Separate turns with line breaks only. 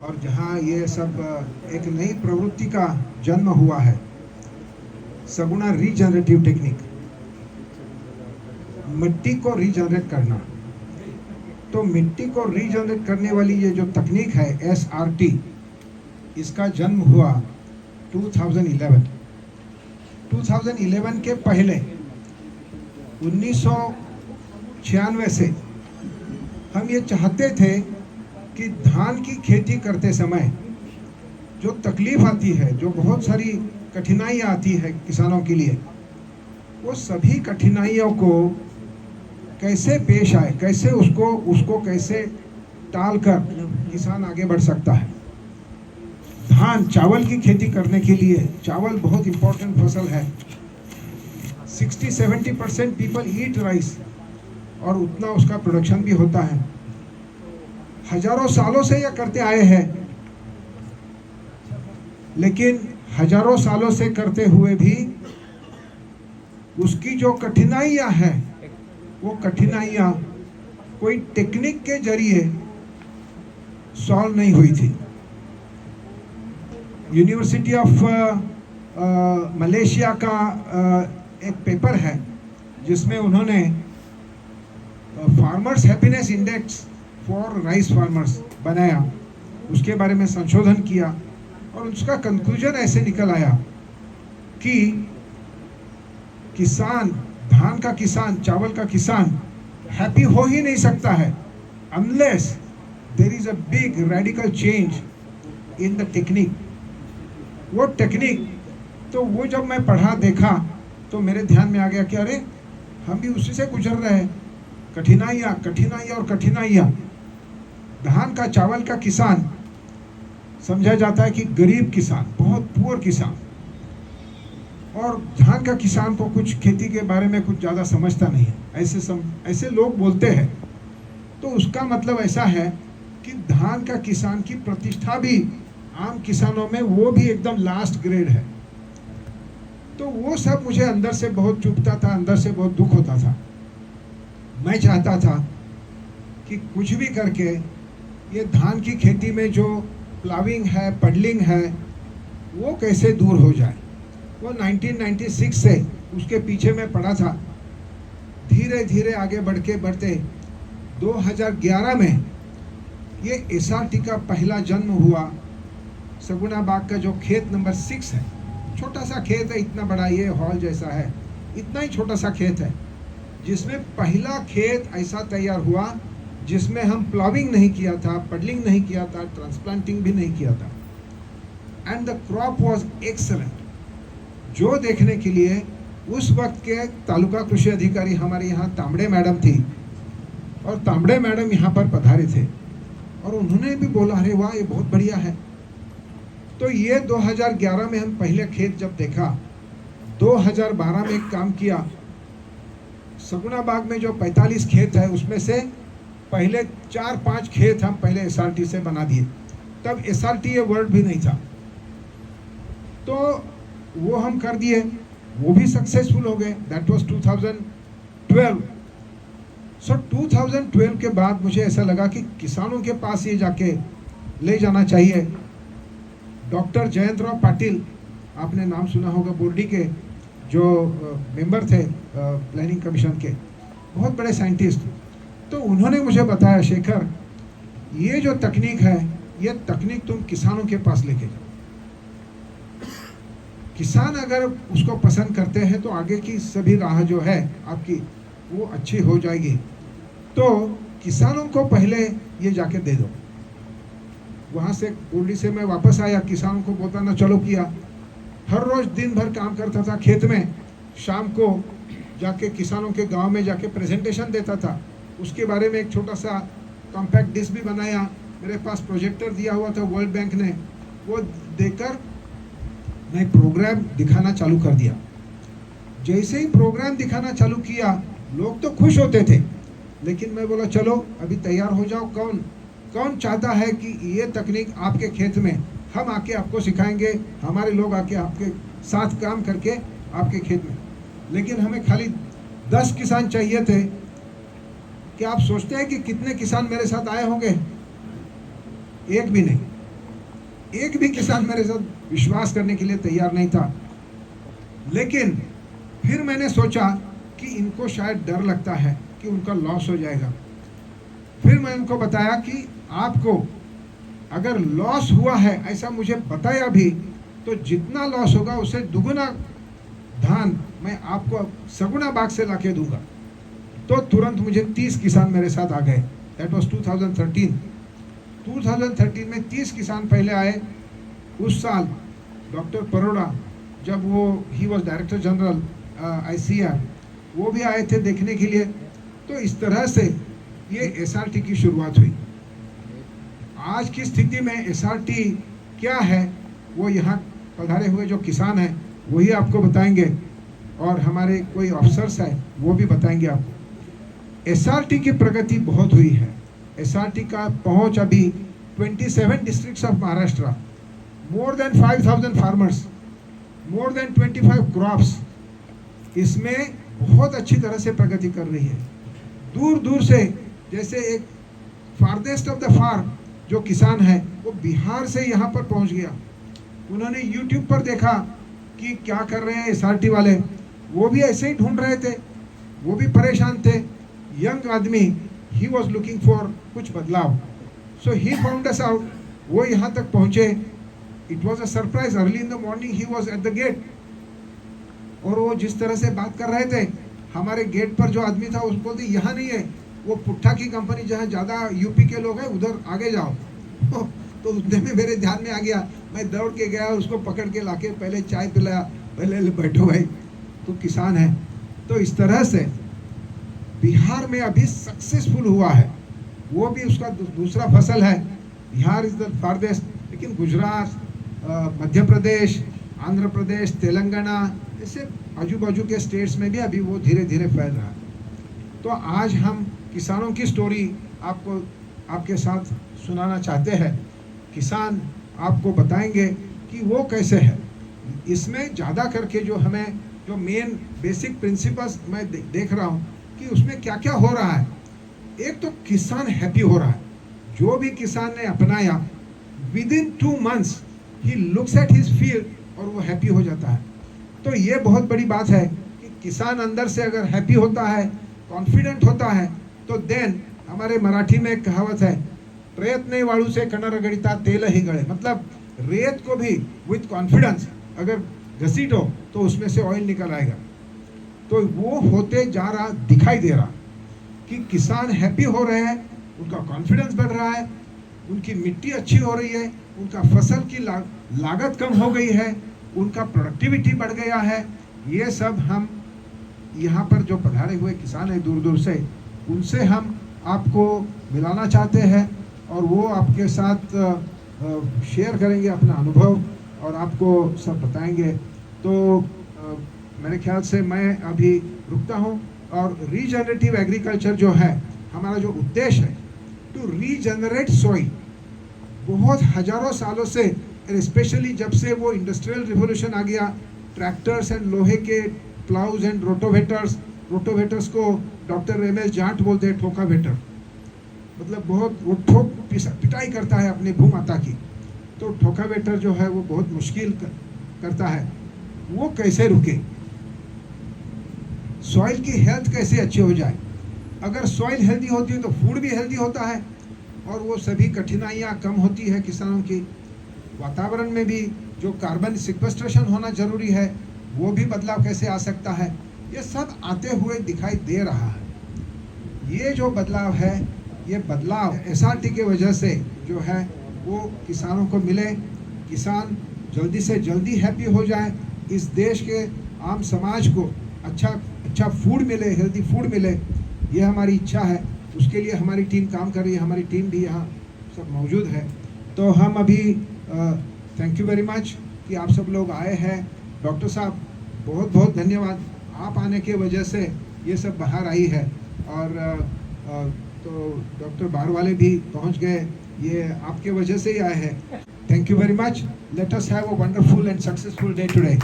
और जहाँ ये सब एक नई प्रवृत्ति का जन्म हुआ है, सगुना रीजनरेटिव टेक्निक, मिट्टी को रीजनरेट करना। तो मिट्टी को रीजनरेट करने वाली ये जो तकनीक है SRT, इसका जन्म हुआ 2011 के पहले 1996 से हम ये चाहते थे कि धान की खेती करते समय जो तकलीफ आती है, जो बहुत सारी कठिनाइयाँ आती है किसानों के लिए, वो सभी कठिनाइयों को कैसे पेश आए, कैसे उसको कैसे टाल कर किसान आगे बढ़ सकता है। धान, चावल की खेती करने के लिए चावल बहुत इम्पोर्टेंट फसल है। 60-70% पीपल ईट राइस और उतना उसका प्रोडक्शन भी होता है। हजारों सालों से यह करते आए हैं, लेकिन हजारों सालों से करते हुए भी उसकी जो कठिनाइयां हैं, वो कठिनाइयां कोई टेक्निक के जरिए सॉल्व नहीं हुई थी। यूनिवर्सिटी ऑफ मलेशिया का एक पेपर है जिसमें उन्होंने farmers happiness index for rice farmers बनाया, उसके बारे में संशोधन किया और उसका कंक्लूजन ऐसे निकल आया कि किसान, धान का किसान, चावल का किसान हैप्पी हो ही नहीं सकता है unless there is a big radical change in the technique. वो टेक्निक, तो वो जब मैं पढ़ा देखा तो मेरे ध्यान में आ गया कि अरे हम भी उसी से गुजर रहे हैं, कठिनाइयाँ कठिनाइयाँ और कठिनाइयाँ। धान का, चावल का किसान समझा जाता है कि गरीब किसान, बहुत पुअर किसान, और धान का किसान को कुछ खेती के बारे में कुछ ज़्यादा समझता नहीं है, ऐसे लोग बोलते हैं। तो उसका मतलब ऐसा है कि धान का किसान की प्रतिष्ठा भी आम किसानों में वो भी एकदम लास्ट ग्रेड है। तो वो सब मुझे अंदर से बहुत चुभता था, अंदर से बहुत दुख होता था। मैं चाहता था कि कुछ भी करके ये धान की खेती में जो प्लाविंग है, पडलिंग है, वो कैसे दूर हो जाए। वो 1996 से उसके पीछे मैं पड़ा था। धीरे धीरे आगे बढ़ते 2011 में ये SRT का पहला जन्म हुआ। सगुना बाग का जो खेत नंबर 6 है, छोटा सा खेत है, इतना बड़ा ये हॉल जैसा है, इतना ही छोटा सा खेत है, जिसमें पहला खेत ऐसा तैयार हुआ जिसमें हम प्लाविंग नहीं किया था, पडलिंग नहीं किया था, ट्रांसप्लांटिंग भी नहीं किया था, and the crop was excellent. जो देखने के लिए उस वक्त के तालुका कृषि अधिकारी हमारे यहाँ तांबड़े मैडम थी, और तांबड़े मैडम यहाँ पर पधारे थे और उन्होंने भी बोला अरे वाह, ये बहुत बढ़िया है। तो ये 2011 में हम पहले खेत जब देखा, 2012 में एक काम किया, सगुना बाग में जो 45 खेत है उसमें से पहले 4-5 खेत हम पहले SRT से बना दिए। तब SRT ये वर्ड भी नहीं था, तो वो हम कर दिए, वो भी सक्सेसफुल हो गए। That was 2012। सो 2012 के बाद मुझे ऐसा लगा कि किसानों के पास ये जाके ले जाना चाहिए। डॉक्टर जयंतराव पाटिल, आपने नाम सुना होगा, बोर्डी के जो मेंबर थे प्लानिंग कमीशन के, बहुत बड़े साइंटिस्ट। तो उन्होंने मुझे बताया, शेखर ये जो तकनीक है, ये तकनीक तुम किसानों के पास लेके जाओ। किसान अगर उसको पसंद करते हैं तो आगे की सभी राह जो है आपकी वो अच्छी हो जाएगी। तो किसानों को पहले ये जाके दे दो। वहाँ से बोर्डी से मैं वापस आया, किसानों को बताना चलो किया। हर रोज दिन भर काम करता था खेत में, शाम को जाके किसानों के गांव में जाके प्रेजेंटेशन देता था। उसके बारे में एक छोटा सा कॉम्पैक्ट डिस्क भी बनाया, मेरे पास प्रोजेक्टर दिया हुआ था वर्ल्ड बैंक ने, वो देकर मैं प्रोग्राम दिखाना चालू कर दिया। जैसे ही प्रोग्राम दिखाना चालू किया, लोग तो खुश होते थे, लेकिन मैं बोला चलो अभी तैयार हो जाओ, कौन चाहता है कि ये तकनीक आपके खेत में हम आके आपको सिखाएंगे, हमारे लोग आके आपके साथ काम करके आपके खेत में। लेकिन हमें खाली 10 किसान चाहिए थे। क्या आप सोचते हैं कि कितने किसान मेरे साथ आए होंगे? एक भी नहीं। एक भी किसान मेरे साथ विश्वास करने के लिए तैयार नहीं था। लेकिन फिर मैंने सोचा कि इनको शायद डर लगता है कि उनका लॉस हो जाएगा। फिर मैं उनको बताया कि आपको अगर लॉस हुआ है ऐसा मुझे बताया भी, तो जितना लॉस होगा उससे दुगुना धान मैं आपको सगुना बाग से लाके दूंगा। तो तुरंत मुझे 30 किसान मेरे साथ आ गए। That was 2013। 2013 में 30 किसान पहले आए। उस साल डॉक्टर परोड़ा, जब वो he was director general ICAR, वो भी आए थे देखने के लिए। तो इस तरह से ये SRT की शुरुआत हुई। आज की स्थिति में SRT क्या है वो यहाँ पधारे हुए जो किसान हैं वही आपको बताएंगे, और हमारे कोई ऑफिसर्स हैं वो भी बताएंगे आपको। SRT की प्रगति बहुत हुई है। SRT का पहुंच अभी 27 districts of Maharashtra, more than 5000 farmers, more than 25 crops, इसमें बहुत अच्छी तरह से प्रगति कर रही है। दूर दूर से, जैसे एक फारदेस्ट ऑफ द फार जो किसान है वो बिहार से यहाँ पर पहुँच गया। उन्होंने YouTube पर देखा कि क्या कर रहे हैं SRT वाले, वो भी ऐसे ही ढूंढ रहे थे, वो भी परेशान थे। यंग आदमी, ही वॉज लुकिंग फॉर कुछ बदलाव, सो ही फाउंड अस आउट। वो यहाँ तक पहुँचे। It was a surprise. Early in the morning he was at the gate, और वो जिस तरह से बात कर रहे थे, हमारे गेट पर जो आदमी था उसको बोलते यहाँ नहीं है, वो पुट्ठा की कंपनी जहाँ ज़्यादा UP के लोग हैं उधर आगे जाओ। तो उतने में मेरे ध्यान में आ गया। मैं दौड़ के गया, उसको पकड़ के लाके पहले चाय पिलाया, पहले बैठो भाई, तो किसान है। तो इस तरह से बिहार में अभी सक्सेसफुल हुआ है। वो भी उसका दूसरा फसल है। बिहार इज द फारदेस्ट, लेकिन गुजरात, मध्य प्रदेश, आंध्र प्रदेश, तेलंगाना, ऐसे आजू बाजू के स्टेट्स में भी अभी वो धीरे धीरे फैल रहा है। तो आज हम किसानों की स्टोरी आपको आपके साथ सुनाना चाहते हैं। किसान आपको बताएंगे कि वो कैसे है। इसमें ज़्यादा करके जो हमें जो मेन बेसिक प्रिंसिपल्स मैं देख रहा हूँ कि उसमें क्या क्या हो रहा है। एक तो किसान हैप्पी हो रहा है। जो भी किसान ने अपनाया, with in 2 months he looks at his field और वो हैप्पी हो जाता है। तो ये बहुत बड़ी बात है कि किसान अंदर से अगर हैप्पी होता है, कॉन्फिडेंट होता है, तो देन हमारे मराठी में एक कहावत है, प्रयत्न वाळू से कणर गड़िता तेल ही गड़े। मतलब रेत को भी विथ कॉन्फिडेंस अगर घसीटो तो उसमें से ऑयल निकल आएगा। तो वो होते जा रहा दिखाई दे रहा कि किसान हैप्पी हो रहे हैं, उनका कॉन्फिडेंस बढ़ रहा है, उनकी मिट्टी अच्छी हो रही है, उनका फसल की लागत कम हो गई है, उनका प्रोडक्टिविटी बढ़ गया है। ये सब हम यहाँ पर जो पधारे हुए किसान हैं दूर दूर से, उनसे हम आपको मिलाना चाहते हैं, और वो आपके साथ शेयर करेंगे अपना अनुभव और आपको सब बताएंगे। तो मेरे ख्याल से मैं अभी रुकता हूँ। और रीजनरेटिव एग्रीकल्चर जो है हमारा जो उद्देश्य है, टू रीजनरेट सॉइल। बहुत हजारों सालों से, स्पेशली जब से वो इंडस्ट्रियल रिवोल्यूशन आ गया, ट्रैक्टर्स एंड लोहे के प्लाउज एंड रोटोवेटर्स को डॉक्टर MS जाट बोलते हैं, ठोकावेटर। मतलब बहुत वो ठोक पिटाई करता है अपनी भूमाता की। तो ठोकावेटर जो है वो बहुत मुश्किल करता है। वो कैसे रुके, सॉइल की हेल्थ कैसे अच्छी हो जाए। अगर सॉइल हेल्दी होती है तो फूड भी हेल्दी होता है, और वो सभी कठिनाइयाँ कम होती है किसानों की। वातावरण में भी जो कार्बन सिक्वेस्ट्रेशन होना जरूरी है, वो भी बदलाव कैसे आ सकता है, ये सब आते हुए दिखाई दे रहा है। ये जो बदलाव है, ये बदलाव SRT के वजह से जो है वो किसानों को मिले, किसान जल्दी से जल्दी हैप्पी हो जाए, इस देश के आम समाज को अच्छा फूड मिले, हेल्दी फूड मिले, ये हमारी इच्छा है। उसके लिए हमारी टीम काम कर रही है। हमारी टीम भी यहाँ सब मौजूद है। तो हम अभी थैंक यू वेरी मच कि आप सब लोग आए हैं। डॉक्टर साहब बहुत बहुत धन्यवाद, आप आने के वजह से ये सब बाहर आई है। और तो डॉक्टर बाहर वाले भी पहुंच गए, ये आपके वजह से ही आए हैं। Thank you very much. Let us have a wonderful and successful day today.